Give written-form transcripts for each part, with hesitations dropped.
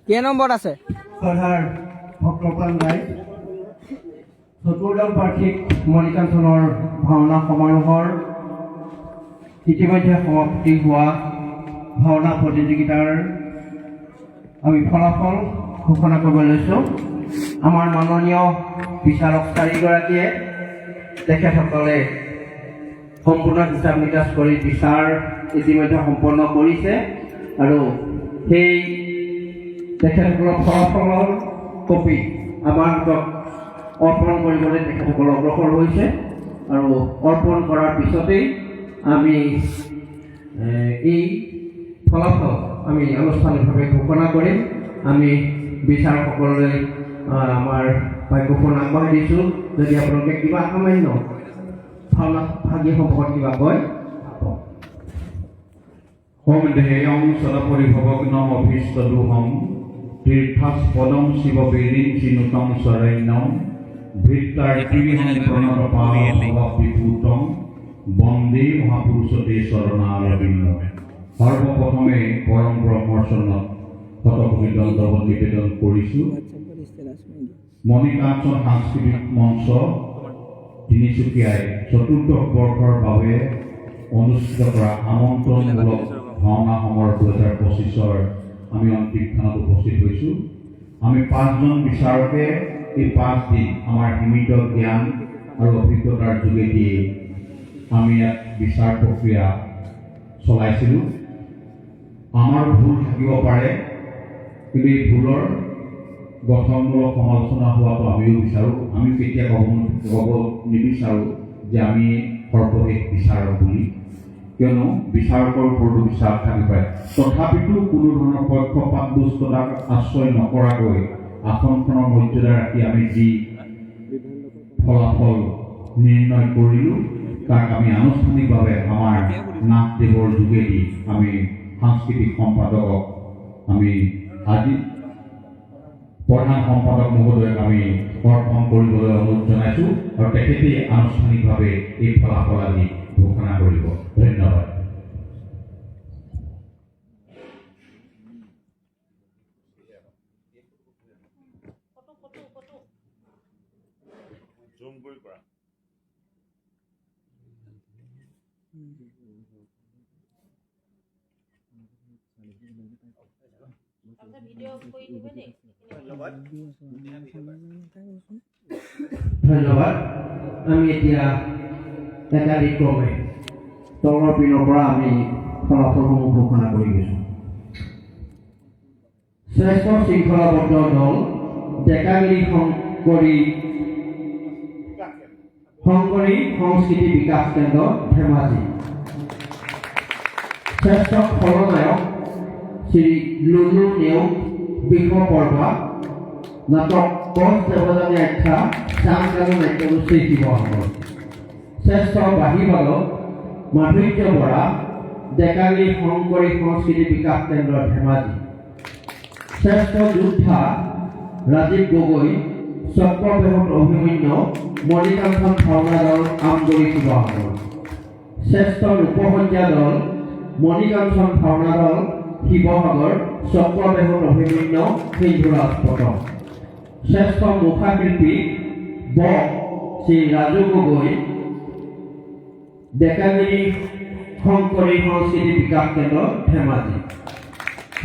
কে number আছে সদাৰ ভক্তপ্ৰাণ ৰায় চতুৰ্দশ বাৰ্ষিক মণিকাঞ্চনৰ ভাওনা সমাৰোহৰ ইতিমধ্যে সমাপ্তি হোৱা ভাওনা প্ৰতিযোগিতাৰ আমি ফলাফল ঘোষণা কৰিব লৈছোঁ। আমাৰ মাননীয় বিচাৰক চাৰিগৰাকীয়ে তেখেতসকলে সম্পূৰ্ণ হিচাপ নিকাচ কৰি বিচাৰ ইতিমধ্যে সম্পন্ন কৰিছে আৰু সেই তেখেতসকলৰ ফলাফলৰ কপি আমাৰ হাতত অৰ্পণ কৰিবলৈ তেখেতসকল অগ্ৰসৰ হৈছে আৰু অৰ্পণ কৰাৰ পিছতেই আমি এই ফলাফল আমি আনুষ্ঠানিকভাৱে ঘোষণা কৰিম। আমি বিচাৰকসকললৈ আমাৰ বাক্যখন আগবঢ়াই দিছোঁ। যদি আপোনালোকে কিবা সামান্য ভাওনা ভাগী সম্পৰ্কত কিবা কয় হোম দেহয়ং সদপৰিভবগ্নম অভীষ্টদুহম তীৰ্থাস্পদম শিববীৰিঞ্চিনুতং শৰণ্যম ভৃত্তাৰ্তিবিহং প্ৰণতপাবিভূতম বন্দে মহাপুৰুষতে শৰণাৰবিন্দম। সৰ্বপ্ৰথমে পৰম ব্ৰহ্মৰ চৰণত শতকোটি দণ্ডবত নিবেদন কৰিছোঁ। মণিকাঞ্চন সাংস্কৃতিক মঞ্চ তিনিচুকীয়াই চতুৰ্থ বৰ্ষৰ বাবে অনুষ্ঠিত কৰা আমন্ত্ৰণমূলক ভাওনা সমাৰোহ 2025 আমি অন্তিমখানত উপস্থিত হৈছোঁ। আমি 5জন বিচাৰকে এই 5 দিন আমাৰ সীমিত জ্ঞান আৰু অভিজ্ঞতাৰ যোগেদি আমি ইয়াত বিচাৰ প্ৰক্ৰিয়া চলাইছিলোঁ। আমাৰ ভুল থাকিব পাৰে, কিন্তু এই ভুলৰ গঠনমূলক সমালোচনা হোৱাটো আমিও বিচাৰোঁ। আমি কেতিয়া ক'ব নিবিচাৰোঁ যে আমি সৰ্বশেষ বিচাৰক বুলি, কিয়নো বিচাৰকৰ ওপৰতো বিচাৰ থাকি পাৰে। তথাপিতো কোনো ধৰণৰ পক্ষপাতদুষ্টতাক আশ্ৰয় নকৰাকৈ আসনখনৰ মৰ্যাদা ৰাখি আমি যি ফলাফল নিৰ্ণয় কৰিলোঁ তাক আমি আনুষ্ঠানিকভাৱে আমাৰ নাথদেৱৰ যোগেদি আমি সাংস্কৃতিক সম্পাদকক আমি আজি প্ৰধান সম্পাদক মহোদয়ক আমি অৰ্পণ কৰিবলৈ অনুৰোধ জনাইছোঁ আৰু তেখেতে আনুষ্ঠানিকভাৱে এই ফলাফল আজি ঘোষণা কৰিব। ধন্যবাদ। ধন্যবাদ। আমি এতিয়া একাদিক্ৰমে তলৰ পিনৰ পৰা আমি ফলাফলসমূহ ঘোষণা কৰি গৈছোঁ। শ্ৰেষ্ঠ শৃংখলাবদ্ধ দল ডেকাগিৰি শংকৰী সংস্কৃতি বিকাশ কেন্দ্ৰ ধেমাজি। শ্ৰেষ্ঠ খলনায়ক শ্ৰী লুলু নেওগ বিশ্বপৰ্বা নাটক কচ দেৱযানী আখ্যা শ্যামকানু নাট্যগোষ্ঠী শিৱসাগৰ। শ্ৰেষ্ঠ বাঁহীবাদক মাধুৰ্য বৰা ডেকাগিৰি শংকৰী সংস্কৃতি বিকাশ কেন্দ্ৰ ধেমাজি। শ্ৰেষ্ঠ যোদ্ধা ৰাজীৱ গগৈ চক্ৰবেহত অভিমন্য মণিকাঞ্চন ভাওনা দল আমগুৰি শিৱসাগৰ। শ্ৰেষ্ঠ ৰূপসজ্জা দল মণিকাঞ্চন ভাওনা দল শিৱসাগৰ চক্ৰবেহত অভিমন্য সিন্ধু ৰাজপথ। শ্ৰেষ্ঠ মুখাশিল্পী ব শ্ৰী ৰাজু গগৈ ডেকাগিৰি শংকৰী সংস্কৃতি বিকাশ কেন্দ্ৰ ধেমাজি।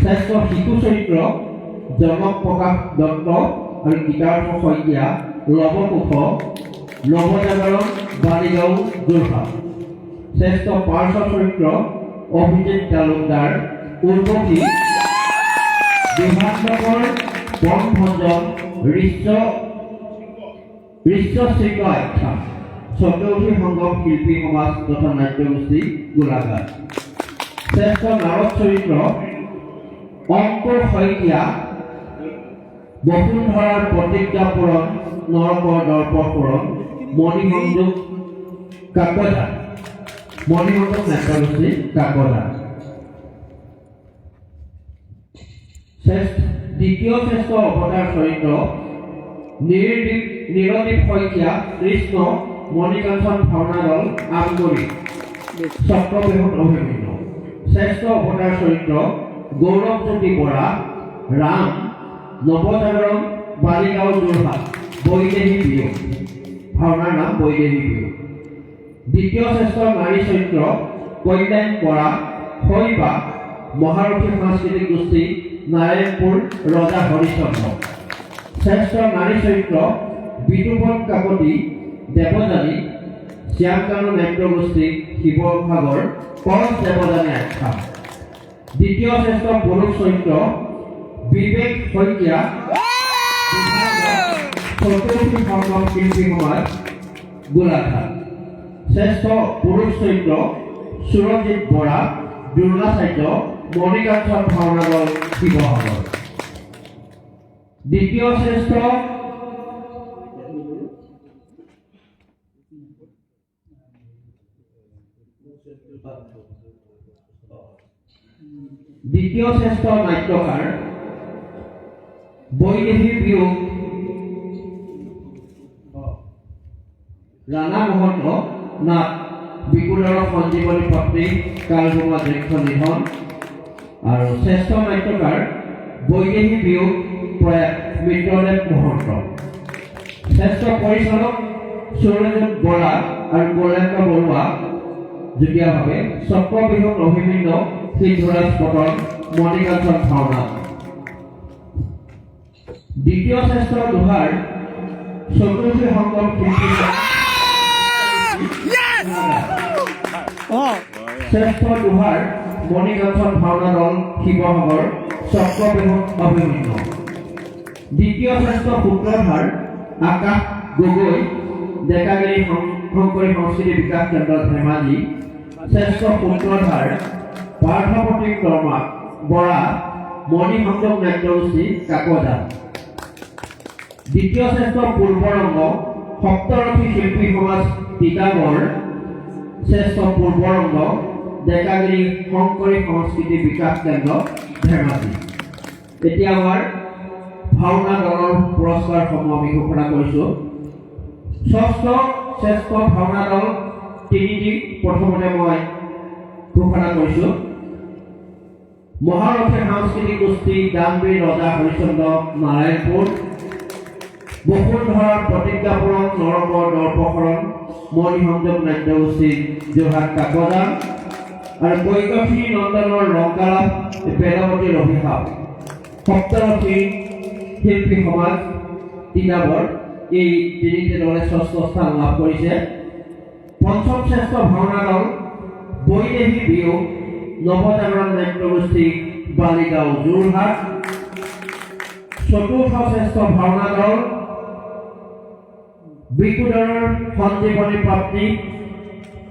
শ্ৰেষ্ঠ শিশু চৰিত্ৰ জনক প্ৰকাশ দত্ত আৰু গীতাৰ্থ শইকীয়া লৱকুশ নৱজাগৰণ বালিগাঁও যোৰহাট। শ্ৰেষ্ঠ পাৰ্শ্ব চৰিত্ৰ অভিজিত তালুকদাৰ উৰ্বশী বিভাগনগৰ বনভঞ্জন ঋষ্য শৃংগ আখ্যা চতুৰ্থী সংগম শিল্পী সমাজ তথা নাট্যগোষ্ঠী গোলাঘাট। শ্ৰেষ্ঠ নাৰদ চৰিত্ৰ অংকুৰ শইকীয়া বসুন্ধৰাৰ প্ৰতিজ্ঞা পূৰণ নৰকৰ দৰ্প পূৰণ মণিসংযোগ কাকজা মণিসংযোগ নাট্যগোষ্ঠী কাকজা। শ্ৰেষ্ঠ দ্বিতীয় শ্ৰেষ্ঠ অৱতাৰ চৰিত্ৰ নীলদ্বীপ শইকীয়া কৃষ্ণ মণিকাঞ্চন ভাওনা দল আমগুৰি চক্ৰবেহুত অভিমন্যু। শ্ৰেষ্ঠ অৱতাৰ চৰিত্ৰ গৌৰৱজ্যোতি বৰা ৰাম নৱজাগৰণ বালিগাঁও যোৰহাট বৈদেহী বিয়োগ ভাওনাৰ নাম বৈদেহী বিয়োগ। দ্বিতীয় শ্ৰেষ্ঠ নাৰী চৰিত্ৰ কল্যাণ বৰা শৈবা মহাৰথী সাংস্কৃতিক গোষ্ঠী নাৰায়ণপুৰ ৰজা হৰিচন্দ্ৰ। শ্ৰেষ্ঠ নাৰী চৰিত্ৰ বিতুপন কাকতি দেৱযানী শ্যামকানু নাট্য গোষ্ঠী শিৱসাগৰ কচ দেৱযানী আখ্যা। দ্বিতীয় শ্ৰেষ্ঠ পুৰুষ চৰিত্ৰ বিবেক শইকীয়া চতুৰ্থী সংগম শিল্পী সমাজ গোলাঘাট। শ্ৰেষ্ঠ পুৰুষ চৰিত্ৰ সুৰজিৎ বৰা দুৰ্গাচাৰ্য মণিকাঞ্চন ভাওনা দল শিৱসাগৰ। দ্বিতীয় শ্ৰেষ্ঠ নাট্যকাৰ বৈদেহী বিয়োগ ৰাণা মহন্ত নাট বিকুলৰ সঞ্জীৱনী পত্নী কালবোমা দীৰ্ঘ নিধন। আৰু শ্ৰেষ্ঠ নাট্যকাৰ বৈদেহী বিয়োগ প্ৰয়াত মিত্ৰদেৱ মহন্ত। শ্ৰেষ্ঠ পৰিচালক সৌৰজিৎ বৰা আৰু কল্যাণ বৰুৱা যুটীয়াভাৱে চক্ৰবেহুত অভিমন্যু সিদ্ধৰাজ পটন মণিকাঞ্চন ভাওনা। দ্বিতীয় শ্ৰেষ্ঠ দোহাৰ চতুৰ্থী সংগম শিল্পী শ্ৰেষ্ঠ দোহাৰ মণিকাঞ্চন ভাওনা দল শিৱসাগৰ চক্ৰবেহুত অভিমন্যু। দ্বিতীয় শ্ৰেষ্ঠ সূত্ৰধাৰ আকাশ গগৈ ডেকাগিৰি শংকৰী সংস্কৃতি বিকাশ কেন্দ্ৰ ধেমাজি। শ্ৰেষ্ঠ সূত্ৰধাৰ পাৰ্থপ্ৰতীক শৰ্মা বৰা মণিসংযোগ নাট্য গোষ্ঠী কাকজান। দ্বিতীয় শ্ৰেষ্ঠ পূৰ্বৰংগ সপ্তৰথী শিল্পী সমাজ তিতাবৰ। শ্ৰেষ্ঠ পূৰ্বৰংগ ডেকাগিৰি শংকৰী সংস্কৃতি বিকাশ কেন্দ্ৰ ধেমাজি। এতিয়া আমাৰ ভাওনা দলৰ পুৰস্কাৰসমূহ আমি ঘোষণা কৰিছোঁ। ষষ্ঠ শ্ৰেষ্ঠ ভাওনা দল তিনিটি প্ৰথমতে মই ঘোষণা কৰিছোঁ। মহাৰথী সাংস্কৃতিক গোষ্ঠী দামবীৰ ৰজা হৰিচন্দ্ৰ নাৰায়ণপুৰ। বসুন্ধৰাৰ প্ৰতিজ্ঞাপুৰম নৰগড় দৰ্পশৰণ মণিসংযোগ নাট্য গোষ্ঠী যোৰহাট কাকজান। আৰু কৈকশী নন্দনৰ লংকালাভ বেদৱতীৰ অভিশাপ সপ্তৰথী শিল্পী সমাজ তিতাবৰ। এই তিনিটি দলে ষষ্ঠ স্থান লাভ কৰিছে। পঞ্চম শ্ৰেষ্ঠ ভাওনা দল বৈদেহী বিয়োগ নৱজাগৰণ নাট্য গোষ্ঠী বালিগাঁও যোৰহাট। চতুৰ্থ শ্ৰেষ্ঠ ভাওনা দল বিকুদৰৰ সঞ্জীৱনী পত্নী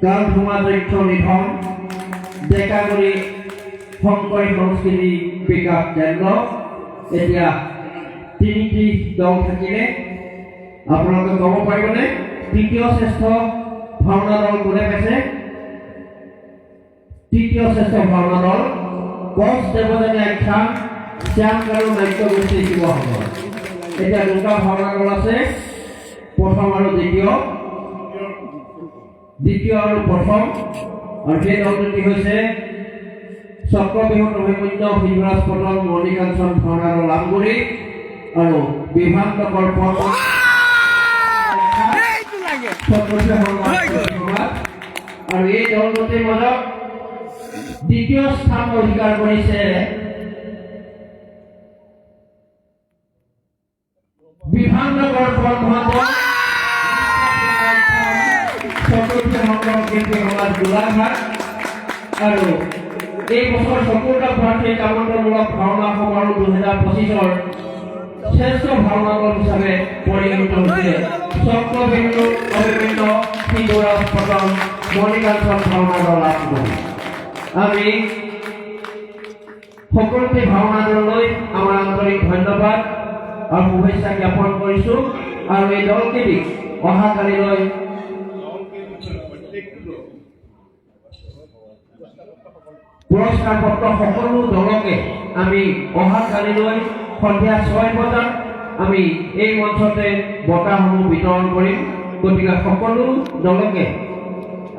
কালবোমা দীৰ্ঘ নিধন ডেকাগিৰি শংকৰী সংস্কৃতি বিকাশ কেন্দ্ৰ। এতিয়া তিনিটি দল থাকিলে আপোনালোকে ক'ব পাৰিবনে তৃতীয় শ্ৰেষ্ঠ ভাওনা দল কোনে পাইছে? তৃতীয় শ্ৰেষ্ঠ ভাওনা দল কচ দেৱযানী আখ্যা শ্যামকানু নাট্য গোষ্ঠী শিৱসাগৰ। এতিয়া দুটা ভাওনা দল আছে, প্ৰথম আৰু দ্বিতীয় আৰু প্ৰথম। আৰু সেই দল দুটি হৈছে চক্ৰবেহুত অভিমন্যু সিদ্ধৰাজ পটন মণিকাঞ্চন ভাওনা দল আমগুৰি আৰু বিভান্তকৰ পদ আৰু এই দল দুটিৰ মাজত দ্বিতীয় স্থান অধিকাৰ কৰিছে বিভান্তকৰ পদ চতুৰ্থ সংগম শিল্পী সমাজ গোলাঘাট। আৰু এই বছৰ চতুৰ্থ বাৰ্ষিক আমন্ত্ৰণমূলক ভাওনা সমাৰোহ 2025 শ্ৰেষ্ঠ ভাওনা দল হিচাপে পৰিগণিত হৈছে চক্ৰবেহুত অভিমন্যু সিদ্ধৰাজ পটন মণিকাঞ্চন ভাওনা দল আমগুৰি। আমি সকলোকে ভাওনা দললৈ আমাৰ আন্তৰিক ধন্যবাদ আৰু শুভেচ্ছা জ্ঞাপন কৰিছোঁ। আৰু এই দলকেইটিক অহাকালিলৈ পুৰস্কাৰ পত্ৰ সকলো দলকে আমি অহাকালিলৈ সন্ধিয়া 6 বজাত আমি এই মঞ্চতে বঁটাসমূহ বিতৰণ কৰিম। গতিকে সকলো দলকে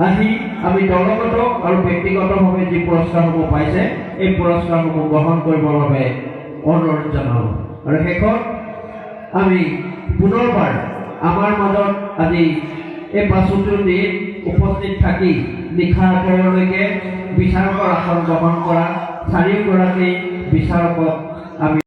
আহি আমি দলগত আৰু ব্যক্তিগতভাৱে যি পুৰস্কাৰসমূহ পাইছে এই পুৰস্কাৰসমূহ গ্ৰহণ কৰিবৰ বাবে অনুৰোধ জনাওঁ। আৰু শেষত আমি পুনৰবাৰ আমাৰ মাজত আজি এই ৫টো দিন উপস্থিত থাকি নিশাৰ পৰলৈকে বিচাৰকৰ আসন গ্ৰহণ কৰা 4গৰাকী বিচাৰকক আমি